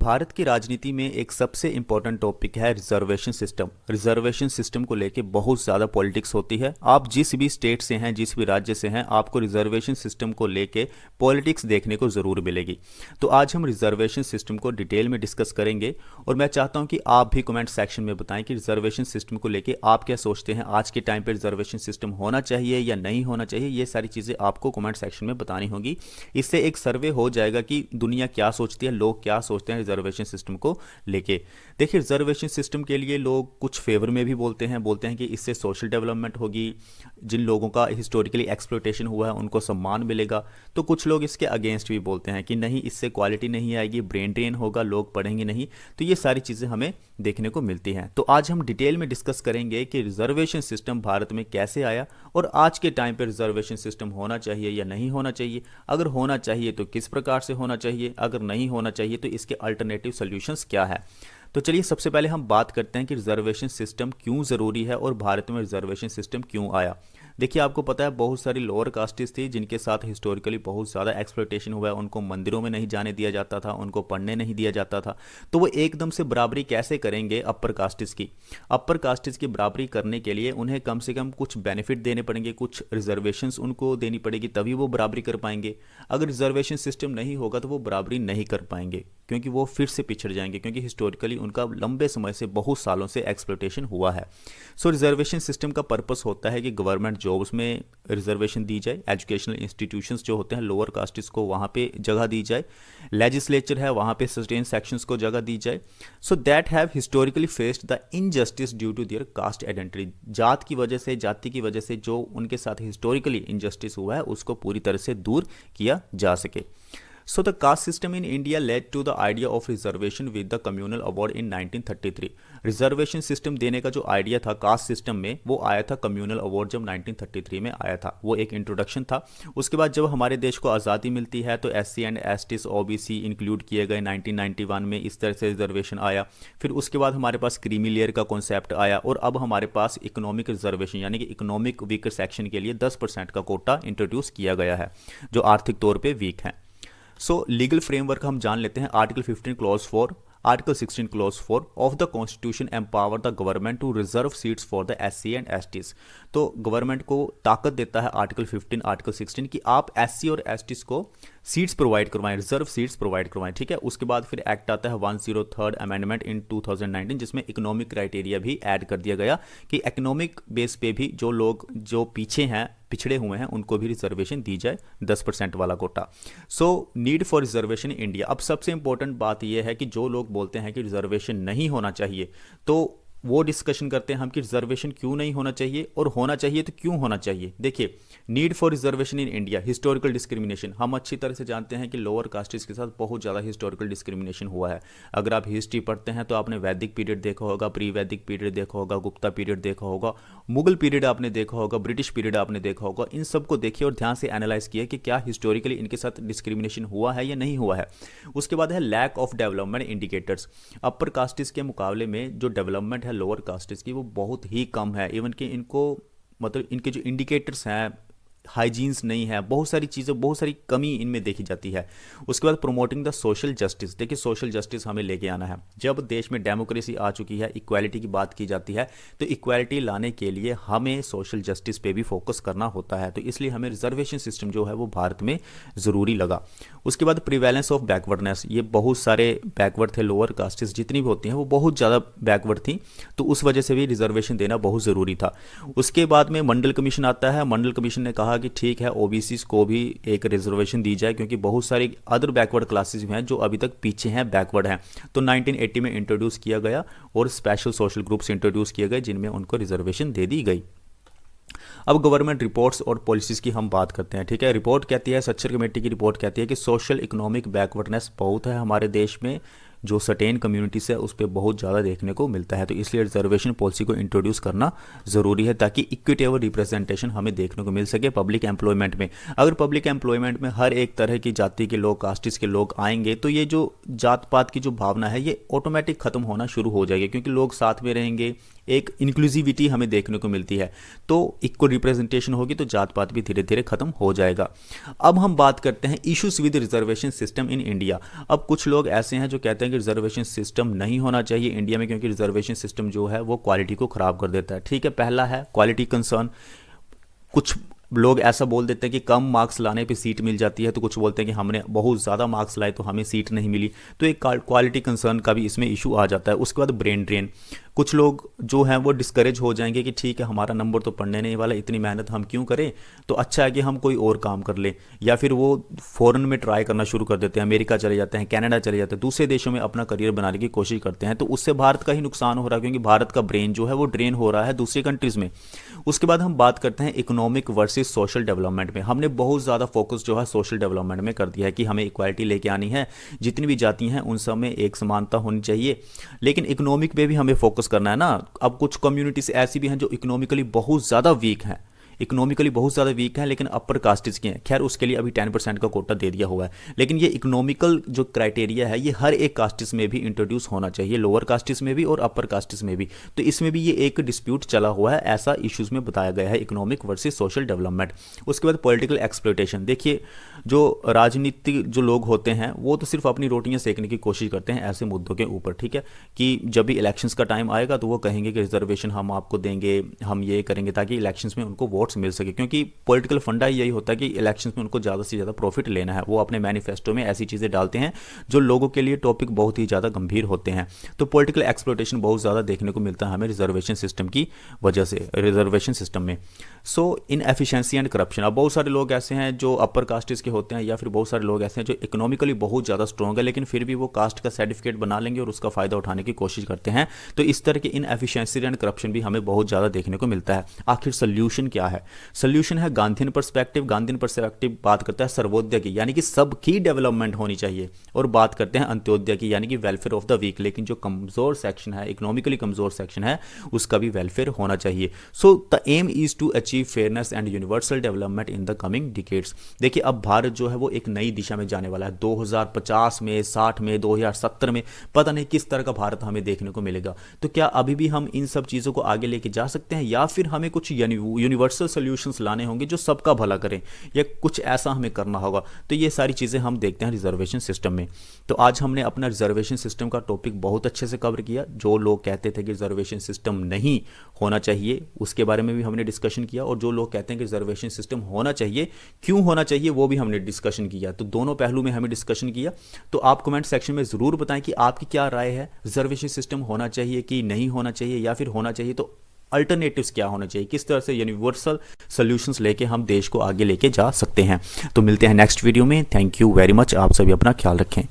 भारत की राजनीति में एक सबसे इम्पोर्टेंट टॉपिक है रिजर्वेशन सिस्टम। रिजर्वेशन सिस्टम को लेके बहुत ज़्यादा पॉलिटिक्स होती है। आप जिस भी स्टेट से हैं, जिस भी राज्य से हैं, आपको रिजर्वेशन सिस्टम को लेके पॉलिटिक्स देखने को ज़रूर मिलेगी। तो आज हम रिजर्वेशन सिस्टम को डिटेल में डिस्कस करेंगे और मैं चाहता हूं कि आप भी कमेंट सेक्शन में बताएं कि रिजर्वेशन सिस्टम को लेके आप क्या सोचते हैं। आज के टाइम पर रिजर्वेशन सिस्टम होना चाहिए या नहीं होना चाहिए, ये सारी चीज़ें आपको कमेंट सेक्शन में बतानी होगी। इससे एक सर्वे हो जाएगा कि दुनिया क्या सोचती है, लोग क्या सोचते हैं रिजर्वेशन सिस्टम को लेके। देखिए, रिजर्वेशन सिस्टम के लिए लोग कुछ फेवर में भी बोलते हैं कि इससे सोशल डेवलपमेंट होगी, जिन लोगों का हिस्टोरिकली एक्सप्लॉयटेशन हुआ है उनको सम्मान मिलेगा। तो कुछ लोग इसके अगेंस्ट भी बोलते हैं कि नहीं, इससे क्वालिटी नहीं आएगी, ब्रेन ड्रेन होगा, लोग पढ़ेंगे नहीं। तो ये सारी चीज़ें हमें देखने को मिलती हैं। तो आज हम डिटेल में डिस्कस करेंगे कि रिजर्वेशन सिस्टम भारत में कैसे आया और आज के टाइम पर रिजर्वेशन सिस्टम होना चाहिए या नहीं होना चाहिए। अगर होना चाहिए तो किस प्रकार से होना चाहिए, अगर नहीं होना चाहिए तो इसके अल्टरनेटिव सॉल्यूशंस क्या है। तो चलिए सबसे पहले हम बात करते हैं कि रिजर्वेशन सिस्टम क्यों ज़रूरी है और भारत में रिजर्वेशन सिस्टम क्यों आया। देखिए, आपको पता है बहुत सारी लोअर कास्टेस थी जिनके साथ हिस्टोरिकली बहुत ज़्यादा एक्सप्लॉयटेशन हुआ है। उनको मंदिरों में नहीं जाने दिया जाता था, उनको पढ़ने नहीं दिया जाता था। तो वो एकदम से बराबरी कैसे करेंगे अपर कास्टेस की। अपर कास्टेस की बराबरी करने के लिए उन्हें कम से कम कुछ बेनिफिट देने पड़ेंगे, कुछ रिजर्वेशंस उनको देनी पड़ेगी, तभी वो बराबरी कर पाएंगे। अगर रिजर्वेशन सिस्टम नहीं होगा तो वो बराबरी नहीं कर पाएंगे, क्योंकि वो फिर से पिछड़ जाएंगे, क्योंकि हिस्टोरिकली उनका लंबे समय से, बहुत सालों से एक्सप्लॉयटेशन हुआ है। सो रिजर्वेशन सिस्टम का पर्पस होता है कि गवर्नमेंट जॉब्स में रिजर्वेशन दी जाए, एजुकेशनल इंस्टीट्यूशंस जो होते हैं लोअर कास्टिस को वहाँ पे जगह दी जाए, लेजिस्लेचर है वहाँ पे सस्टेन सेक्शंस को जगह दी जाए। So that have historically faced the injustice due to their caste identity. जात की वजह से, जाति की वजह से जो उनके साथ हिस्टोरिकली इनजस्टिस हुआ है उसको पूरी तरह से दूर किया जा सके। So the caste system in India led to the idea of reservation with the communal award in 1933। Reservation system देने का जो आइडिया था कास्ट सिस्टम में, वो आया था कम्युनल अवार्ड जब 1933 में आया था। वो एक इंट्रोडक्शन था। उसके बाद जब हमारे देश को आज़ादी मिलती है तो SC and STs OBC include किए गए 1991 में। इस तरह से रिजर्वेशन आया। फिर उसके बाद हमारे पास क्रीमी लेयर का कॉन्सेप्ट आया और अब हमारे पास इकोनॉमिक रिजर्वेशन यानी कि इकोनॉमिक वीकर सेक्शन के लिए 10% का कोटा इंट्रोड्यूस किया गया है जो आर्थिक तौर पर वीक हैं। सो लीगल फ्रेमवर्क हम जान लेते हैं। Article 15 clause 4, article 16 clause 4 of the constitution empower the government to reserve seats for the SC and STs। तो गवर्नमेंट को ताकत देता है आर्टिकल 15, आर्टिकल 16 कि आप SC और STs को सीट्स प्रोवाइड करवाएं, रिजर्व सीट्स प्रोवाइड करवाएं। ठीक है। उसके बाद फिर एक्ट आता है 103rd अमेंडमेंट इन 2019 जिसमें इकोनॉमिक क्राइटेरिया भी ऐड कर दिया गया कि इकोनॉमिक बेस पे भी जो लोग जो पीछे हैं, पिछड़े हुए हैं, उनको भी रिजर्वेशन दी जाए, 10% वाला quota. So need for reservation in India. अब सबसे इंपॉर्टेंट बात यह है कि जो लोग बोलते हैं कि रिजर्वेशन नहीं होना चाहिए, तो वो डिस्कशन करते हैं हम कि रिजर्वेशन क्यों नहीं होना चाहिए और होना चाहिए तो क्यों होना चाहिए। देखिए, need for reservation in India, historical discrimination. हम अच्छी तरह से जानते हैं कि लोअर कास्टिस के साथ बहुत ज़्यादा हिस्टोरिकल डिस्क्रिमिनेशन हुआ है। अगर आप हिस्ट्री पढ़ते हैं तो आपने वैदिक पीरियड देखा होगा, प्री वैदिक पीरियड देखा होगा, गुप्ता पीरियड देखा होगा, मुगल पीरियड आपने देखा होगा, ब्रिटिश पीरियड आपने देखा होगा। इन सबको देखिए और ध्यान से एनालाइज किया कि क्या हिस्टोरिकली इनके साथ डिस्क्रिमिनेशन हुआ है या नहीं हुआ है। उसके बाद है लैक ऑफ डेवलपमेंट इंडिकेटर्स। अपर कास्टिस के मुकाबले में जो डेवलपमेंट है लोअर कास्टिस की वो बहुत ही कम है। इवन कि इनको मतलब इनके जो इंडिकेटर्स हैं, हाइजीन्स नहीं है, बहुत सारी चीज़ें, बहुत सारी कमी इनमें देखी जाती है। उसके बाद प्रोमोटिंग द सोशल जस्टिस। देखिए, सोशल जस्टिस हमें लेके आना है। जब देश में डेमोक्रेसी आ चुकी है, इक्वालिटी की बात की जाती है, तो इक्वालिटी लाने के लिए हमें सोशल जस्टिस पे भी फोकस करना होता है। तो इसलिए हमें रिजर्वेशन सिस्टम जो है वो भारत में ज़रूरी लगा। उसके बाद प्रिवेलेंस ऑफ बैकवर्डनेस। ये बहुत सारे बैकवर्ड थे, लोअर कास्टिस जितनी भी होती हैं वो बहुत ज़्यादा बैकवर्ड थी, तो उस वजह से भी रिजर्वेशन देना बहुत ज़रूरी था। उसके बाद में मंडल कमीशन आता है। मंडल कमीशन ने कहा कि ठीक है, OBCs को भी एक रिजर्वेशन दी जाए, क्योंकि बहुत सारी अदर बैकवर्ड क्लासेस हैं जो अभी तक पीछे हैं, बैकवर्ड हैं। तो 1980 में इंट्रोड्यूस किया गया और स्पेशल सोशल ग्रुप्स इंट्रोड्यूस किए गए जिनमें उनको रिजर्वेशन दे दी गई। अब गवर्नमेंट रिपोर्ट्स और पॉलिसीज़ की हम बात करते हैं। ठीक है। रिपोर्ट कहती है, सच्चर कमेटी की रिपोर्ट कहती है कि सोशल इकोनॉमिक बैकवर्डनेस बहुत है हमारे देश में, जो सर्टेन कम्युनिटीज़ है उस पर बहुत ज़्यादा देखने को मिलता है। तो इसलिए रिजर्वेशन पॉलिसी को इंट्रोड्यूस करना ज़रूरी है ताकि इक्विटेबल रिप्रेजेंटेशन हमें देखने को मिल सके पब्लिक एम्प्लॉयमेंट में। अगर पब्लिक एम्प्लॉयमेंट में हर एक तरह की जाति के लोग, कास्टिस के लोग आएंगे तो ये जो जात पात की जो भावना है ये ऑटोमेटिक ख़त्म होना शुरू हो जाएगी, क्योंकि लोग साथ में रहेंगे, एक इंक्लूसिविटी हमें देखने को मिलती है। तो इक्वल रिप्रेजेंटेशन होगी तो जात पात भी धीरे धीरे खत्म हो जाएगा। अब हम बात करते हैं issues with reservation system in India. अब कुछ लोग ऐसे हैं जो कहते हैं कि रिजर्वेशन सिस्टम नहीं होना चाहिए इंडिया में, क्योंकि रिजर्वेशन सिस्टम जो है वो क्वालिटी को खराब कर देता है। ठीक है, पहला है क्वालिटी कंसर्न। कुछ लोग ऐसा बोल देते हैं कि कम मार्क्स लाने पे सीट मिल जाती है, तो कुछ बोलते हैं कि हमने बहुत ज़्यादा मार्क्स लाए तो हमें सीट नहीं मिली। तो एक क्वालिटी कंसर्न का भी इसमें इशू आ जाता है। उसके बाद ब्रेन ड्रेन। कुछ लोग जो हैं वो डिस्करेज हो जाएंगे कि ठीक है हमारा नंबर तो पढ़ने नहीं वाला, इतनी मेहनत हम क्यों करें, तो अच्छा है कि हम कोई और काम कर लें। या फिर वो फ़ॉरेन में ट्राई करना शुरू कर देते हैं, अमेरिका चले जाते हैं, कनाडा चले जाते हैं, दूसरे देशों में अपना करियर बनाने की कोशिश करते हैं। तो उससे भारत का ही नुकसान हो रहा है, क्योंकि भारत का ब्रेन जो है वो ड्रेन हो रहा है दूसरी कंट्रीज़ में। उसके बाद हम बात करते हैं इकोनॉमिक वर्सेस सोशल डेवलपमेंट में। हमने बहुत ज़्यादा फोकस जो है सोशल डेवलपमेंट में कर दिया है कि हमें इक्वालिटी लेके आनी है, जितनी भी जाति हैं उन सब में एक समानता होनी चाहिए। लेकिन इकोनॉमिक पे भी हमें फोकस करना है ना। अब कुछ कम्युनिटीज ऐसी भी हैं जो इकोनॉमिकली बहुत ज़्यादा वीक हैं, इकोनॉमिकली बहुत ज़्यादा वीक है, लेकिन अपर कास्टेज के हैं। खैर उसके लिए अभी 10% का कोटा दे दिया हुआ है, लेकिन ये इकोनॉमिकल जो क्राइटेरिया है ये हर एक कास्टेज में भी इंट्रोड्यूस होना चाहिए, लोअर कास्टेज में भी और अपर कास्टेज में भी। तो इसमें भी ये एक डिस्प्यूट चला हुआ है, ऐसा इश्यूज में बताया गया है, इकोनॉमिक वर्सेस सोशल डेवलपमेंट। उसके बाद पॉलिटिकल एक्सप्लॉयटेशन। देखिए जो राजनीतिक जो लोग होते हैं वो तो सिर्फ अपनी रोटियां सेकने की कोशिश करते हैं ऐसे मुद्दों के ऊपर। ठीक है, कि जब भी इलेक्शंस का टाइम आएगा तो वो कहेंगे कि रिजर्वेशन हम आपको देंगे, हम ये करेंगे, ताकि इलेक्शंस में उनको वोट्स मिल सके। क्योंकि पॉलिटिकल फंडा यही होता है कि इलेक्शंस में उनको ज़्यादा से ज़्यादा प्रॉफिट लेना है। वो अपने मैनिफेस्टो में ऐसी चीज़ें डालते हैं जो लोगों के लिए टॉपिक बहुत ही ज़्यादा गंभीर होते हैं। तो पॉलिटिकल एक्सप्लॉयटेशन बहुत ज़्यादा देखने को मिलता है हमें रिजर्वेशन सिस्टम की वजह से, रिजर्वेशन सिस्टम में। सो इनएफिशिएंसी एंड करप्शन। अब बहुत सारे लोग ऐसे हैं जो अपर कास्टेज के होते हैं, या फिर बहुत सारे लोग ऐसे हैं जो इकोनॉमिकली बहुत ज़्यादा स्ट्रॉन्ग है, लेकिन फिर भी वो कास्ट का सर्टिफिकेट बना लेंगे और उसका फ़ायदा उठाने की कोशिश करते हैं। तो इस तरह के इनएफिशिएंसी एंड करप्शन भी हमें बहुत ज़्यादा देखने को मिलता है। आखिर सोल्यूशन क्या है? सोल्यूशन है गांधीयन पर्सपेक्टिव। गांधीयन पर्सपेक्टिव बात करता है सर्वोदय की, यानी कि सबकी डेवलपमेंट होनी चाहिए, और बात करते हैं अंत्योदय की, यानी कि वेलफेयर ऑफ द वीक। लेकिन जो कमजोर सेक्शन है, इकोनॉमिकली कमजोर सेक्शन है, उसका भी वेलफेयर होना चाहिए। So the aim is to achieve fairness and universal development in the coming decades. देखिए अब भारत जो है वो एक नई दिशा में जाने वाला है। 2050 में, 60 में, 2070 में, पता नहीं किस तरह का भारत हमें देखने को मिलेगा। तो क्या अभी भी हम इन सब चीज़ों को आगे लेके जा सकते हैं, या फिर हमें कुछ यूनिवर्सल सोल्यूशंस लाने होंगे जो सबका भला करें, या कुछ ऐसा हमें करना होगा? तो ये सारी चीज़ें हम देखते हैं रिजर्वेशन सिस्टम में। तो आज हमने अपना रिजर्वेशन सिस्टम का टॉपिक बहुत अच्छे से कवर किया। जो लोग कहते थे कि रिजर्वेशन सिस्टम नहीं होना चाहिए उसके बारे में भी हमने डिस्कशन किया, और जो लोग कहते हैं कि रिजर्वेशन सिस्टम होना चाहिए, क्यों होना चाहिए, वो भी हमने डिस्कशन किया। तो दोनों पहलू में हमें डिस्कशन किया। तो आप कमेंट सेक्शन में ज़रूर बताएं कि आपकी क्या राय है, रिजर्वेशन सिस्टम होना चाहिए कि नहीं होना चाहिए, या फिर होना चाहिए तो अल्टरनेटिव्स क्या होना चाहिए, किस तरह से यूनिवर्सल सॉल्यूशंस लेके हम देश को आगे लेके जा सकते हैं। तो मिलते हैं नेक्स्ट वीडियो में। Thank you very much. आप सभी अपना ख्याल रखें।